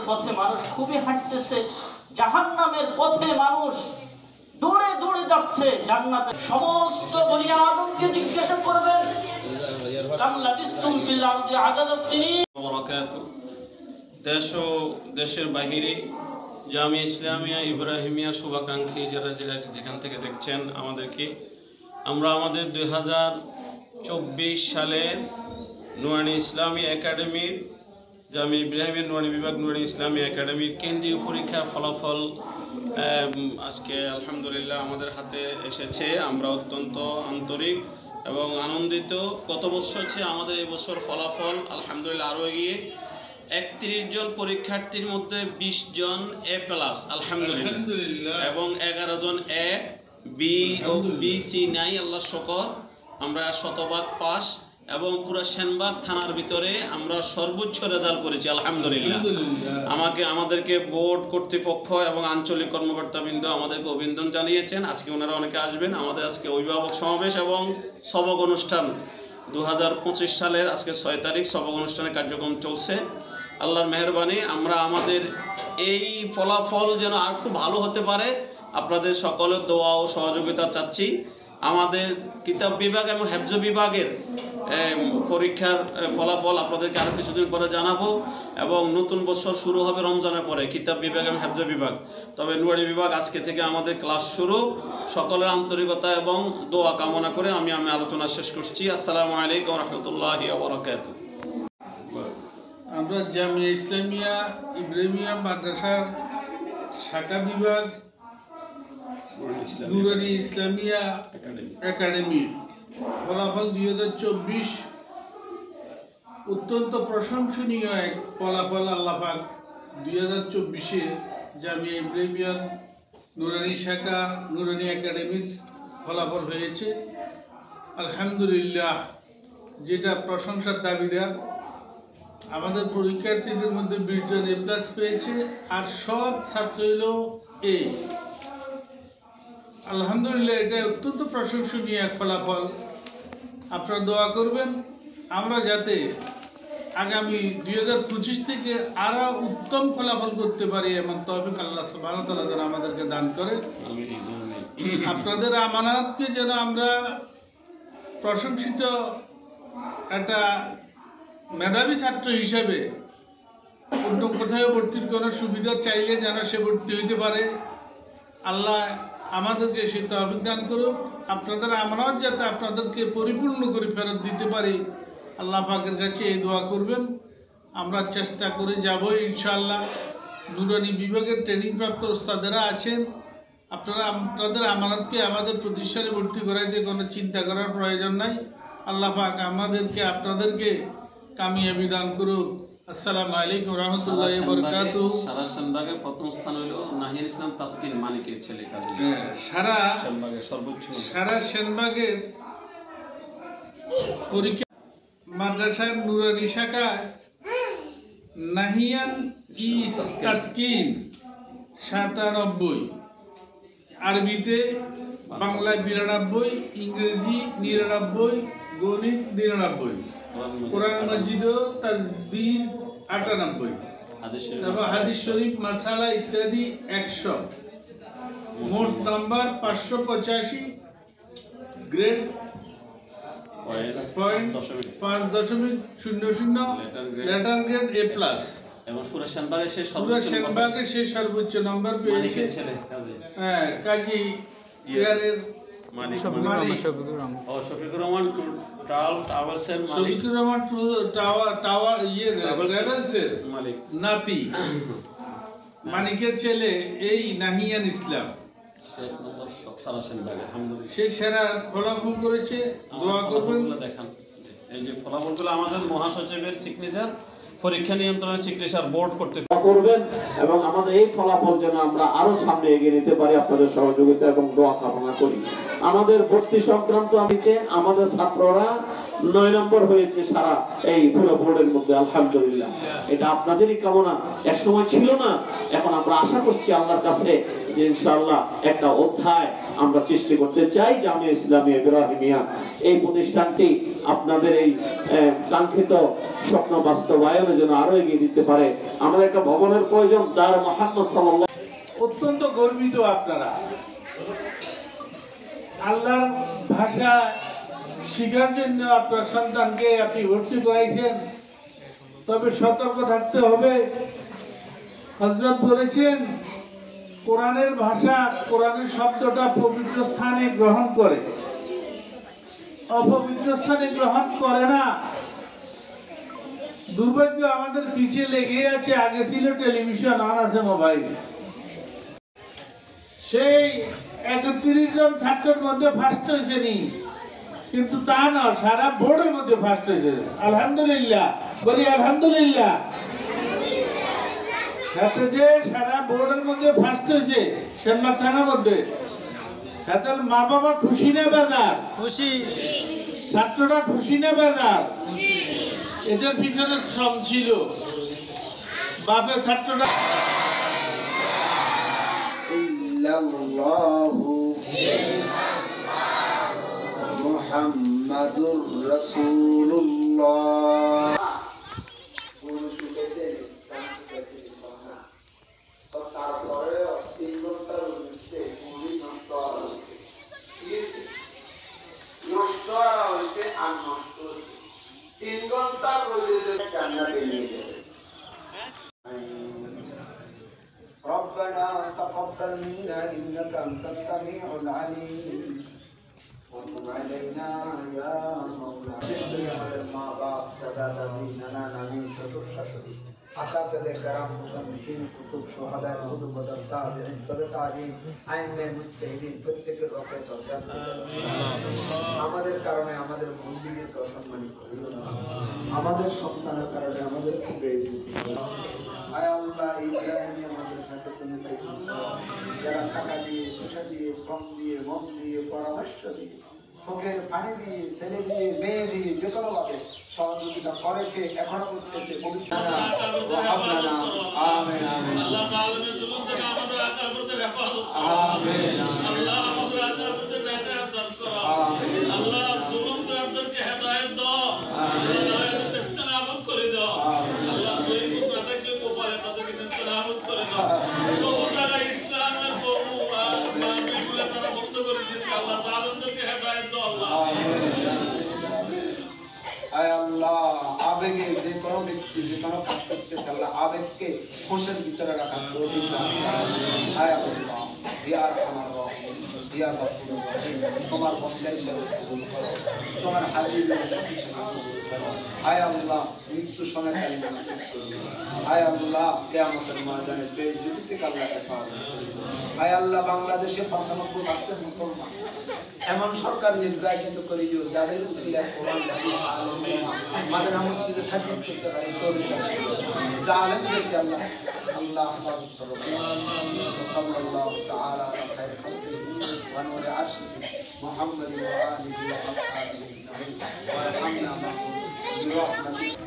পথে মানুষ খুবই হাঁটতেছে, জাহান্নামের পথে মানুষ দৌড়ে দৌড়ে যাচ্ছে জান্নাতে। সমস্ত বনি আদমকে জিজ্ঞাসা করবেন, কাম লাবিসতুম ফিল আরদি আদাদাস সিনিন। দেশ ও দেশের বাহিরে জামিয়া ইসলামিয়া ইব্রাহিমিয়া শুভাকাঙ্ক্ষী যারা যেখান থেকে দেখছেন আমাদেরকে, আমরা আমাদের 2024 সালের নুরানি ইসলামী একাডেমির জামিয়া ইব্রাহিমিয়া নুরানি বিভাগ নুরানি ইসলামী একাডেমির কেন্দ্রীয় পরীক্ষার ফলাফল আজকে আলহামদুলিল্লাহ আমাদের হাতে এসেছে। আমরা অত্যন্ত আন্তরিক এবং আনন্দিত। গত বছর চেয়ে আমাদের এই বছর ফলাফল আলহামদুলিল্লাহ আরও এগিয়ে। 31 জন পরীক্ষার্থীর মধ্যে 20 জন A+ আলহামদুলিল্লাহ, এবং 11 জন A, B ও BC নাই, আল্লাহ শকর। আমরা শতভাগ পাস এবং পুরো সেনবাগ থানার ভিতরে আমরা সর্বোচ্চ রেজাল্ট করেছি আলহামদুলিল্লাহ। আমাদেরকে বোর্ড কর্তৃপক্ষ এবং আঞ্চলিক কর্মকর্তাবৃন্দ আমাদেরকে অভিনন্দন জানিয়েছেন। আজকে ওনারা অনেকে আসবেন। আমাদের আজকে অভিভাবক সমাবেশ এবং সবক অনুষ্ঠান 2025 সালের আজকে 6 তারিখ সবক অনুষ্ঠানের কার্যক্রম চলছে। আল্লাহর মেহেরবানি আমরা আমাদের এই ফলাফল যেন আর একটু ভালো হতে পারে, আপনাদের সকলের দোয়া ও সহযোগিতা চাচ্ছি। আমাদের কিতাব বিভাগ এবং হেফজ বিভাগের পরীক্ষার ফলাফল আপনাদেরকে আরও কিছুদিন পরে জানাবো, এবং নতুন বছর শুরু হবে রমজানের পরে কিতাব বিভাগ এবং হেফজ বিভাগ। তবে নুরানি বিভাগ আজকে থেকে আমাদের ক্লাস শুরু। সকলের আন্তরিকতা এবং দোয়া কামনা করে আমি আলোচনা শেষ করছি। আসসালামু আলাইকুম রহমতুল্লাহি ওয়া বারাকাতুহু। আমরা জামিয়া ইসলামিয়া ইব্রাহিমিয়া মাদ্রাসার শাখা বিভাগ নুরানি ইসলামিয়া একাডেমি ফলাফল 2024 অত্যন্ত প্রশংসনীয় এক ফলাফল। আল্লাহ পাক 2024-এ জামিয়া ইব্রাহিমিয়া নুরানি শাখা নুরানি একাডেমির ফলাফল হয়েছে আলহামদুলিল্লাহ, যেটা প্রশংসার দাবিদার। আমাদের পরীক্ষার্থীদের মধ্যে 20 জন A+ পেয়েছে, আর সব ছাত্র হলো A। আলহামদুলিল্লাহ, এটা অত্যন্ত প্রশংসনীয় এক ফলাফল। আপনারা দোয়া করবেন আমরা যাতে আগামী 2025 থেকে আরো উত্তম ফলাফল করতে পারি, এমন তৌফিক আল্লাহ সুবহানাহু ওয়া তাআলা যেন আমাদেরকে দান করে। আপনাদের আমানতকে যেন আমরা প্রশংসিত একটা মেধাবী ছাত্র হিসেবে অন্য কোথাও ভর্তির কোনো সুবিধা চাইলে যেন সে ভর্তি হইতে পারে। আল্লাহ আমাদেরকে সে তৌফিক দান করুক। আপনাদের আমানত যাতে আপনাদেরকে পরিপূর্ণ করে ফেরত দিতে পারি, আল্লাহ পাকের কাছে এই দোয়া করবেন। আমরা চেষ্টা করে যাব ইনশাআল্লাহ। নুরানি বিভাগের ট্রেনিংপ্রাপ্ত ওস্তাদেরা আছেন, আপনাদের আমানতকে আমাদের প্রতিষ্ঠানে ভর্তি করাইতে কোনো চিন্তা করার প্রয়োজন নাই। আল্লাহ পাক আমাদেরকে আপনাদেরকে কামিয়াবি দান করুক। আসসালামু আলাইকুম রহমতুল্লাহি ওয়া বারাকাতুহু। সারা সেনবাগে প্রথম স্থান হলো নাহিয়ান ইসলাম তাসকিন মানিকের ছেলে কাজী। সারা সেনবাগে সর্বোচ্চ সারা সেনবাগের পরীক্ষা মাদ্রাসার নুরানি শাখা নাহিয়ান তাসকিন 97, আরবিতে বাংলায় 92, ইংরেজি 99, গণিত 99, কোরআন মজিদ তাজদীদ 98, তারপর হাদিস শরীফ মাসালা ইত্যাদি 100, মোট number 585, grade 5.00, letter grade A+, এবং পুরো সেনবাগে সে সর্বোচ্চ নাম্বার পেয়েছে। হ্যাঁ, কাজী ইয়ারের শফিকুর রহমান টাওয়ার ট্রাভেলসের নাতি মানিকের ছেলে এই নাহিয়ান ইসলাম, সে সেরা ফলাফল করেছে। দোয়া করবেন। দেখান এই যে ফলাফলগুলো আমাদের মহাসচিবের সিগনেচার, পরীক্ষা নিয়ন্ত্রণের সিগনেচার বোর্ড করতে করবেন, এবং আমাদের এই ফলাফল যেন আমরা আরো সামনে এগিয়ে নিতে পারি আপনাদের সহযোগিতা এবং দোয়া কামনা করি। আমাদের ভর্তি সংক্রান্ত আমাদের ছাত্ররা 9 নম্বর হয়েছে সারা এই পুরো বোর্ডের মধ্যে, আলহামদুলিল্লাহ। এটা আপনাদেরই কামনা, এক সময় ছিল না, এখন আমরা আশা করছি আল্লাহর কাছে যে ইনশাআল্লাহ একটা অধ্যায় আমরা সৃষ্টি করতে চাই। জামিয়া ইসলামিয়া ইব্রাহিমিয়া এই প্রতিষ্ঠানটি আপনাদের এই কাঙ্ক্ষিত স্বপ্ন বাস্তবায়নে যেন আরো এগিয়ে দিতে পারে। আমাদের একটা ভবনের প্রয়োজন, দার মুহাম্মদ সাল্লাল্লাহু। অত্যন্ত গর্বিত আপনারা আল্লাহর ভাষা শিখার জন্য আপনার সন্তানকে আপনি ভর্তি করাইছেন, তবে সতর্ক থাকতে হবে। হযরত বলেছেন কোরআনের ভাষা, কোরআনের শব্দটা পবিত্র স্থানে গ্রহণ করে, অপবিত্র স্থানে গ্রহণ করে না। দুর্ভাগ্য আমাদের পিছিয়ে লেগে আছে। আগে ছিল টেলিভিশন, আর আছে মোবাইল। সেই 31 জন ছাত্রের মধ্যে ফার্স্ট হয়েছে নি, কিন্তু তা না, সারা বোর্ডের মধ্যে ফার্স্ট হয়েছে। আলহামদুলিল্লাহ, বলি আলহামদুলিল্লাহ। যে সারা বোর্ডের মধ্যে ফার্স্ট হয়েছে সেনবাগ থানার মধ্যে, তাদের মা বাবা খুশি না বেজার? খুশি। ছাত্ররা খুশি না বেজার? এটার পিছনে শ্রম ছিল বাপের। ছাত্ররা মুহাম্মাদুর রাসূলুল্লাহ। ربنا تقبل منا إنك أنت السميع العليم وتب علينا يا مولانا ما بعد سداد ديننا نبي شكر أساتذة كرام مصنفين كتب شهداء كتب التابعين তাবেঈন আইম্মায়ে মুজতাহিদিন প্রত্যেকের রফে দরজা আমাদের কারণে আমাদের মন্দিরকে অসম্মানিত করিও না, আমাদের সন্তানের কারণে আমাদের বেইজ্জতি করিও না। আয় আল্লাহ, ইব্রাহিম আমাদের সাথে তুমি যারা টাকা দিয়ে, পয়সা দিয়ে, শ্রম দিয়ে, মন দিয়ে, পরামর্শ দিয়ে, চোখের পানি দিয়ে, ছেলে দিয়ে, মেয়ে দিয়ে, যে কোনো ভাবে সহযোগিতা করেছে, এখনো করতেছে। আবেগে যে কোনো ব্যক্তি যে কোনো কাজ করতেছে, আল্লাহ আবেগকে হোশের ভিতরে রাখার তৌফিক দান করুন। আয় আল্লাহ, ইয়া আরহামার রাহিম, ইয়া গফুরুর রহিম, তোমার বান্দা হিসেবে কবুল করো, তোমার হাবিবের হিসেবে কবুল করো। আয় আল্লাহ, মৃত্যু সময় কালিমা নসিব করো। আয় আল্লাহ, কিয়ামতের ময়দানে বেইজ্জতি থেকে আল্লাহ হেফাজত করো। আয় আল্লাহ, বাংলাদেশে 95% মুসলমান এমন সরকার নির্বাচিত করিও যাদের উসিলায় কোরআন হাদিস মাদ্রাসা মসজিদে খাদমত করতে পারে, তৌফিক দান করো। জালেমদেরকে আল্লাহ হেফাজত করো। সাল্লাল্লাহু তাআলা আলা খায়রি খালকিহি ওয়া নূরি আরশিহি মুহাম্মাদিন ওয়া আলিহি ওয়া আসহাবিহি আজমাইন ওয়া রাহমানা মা'হুম বিরহমাতিকা।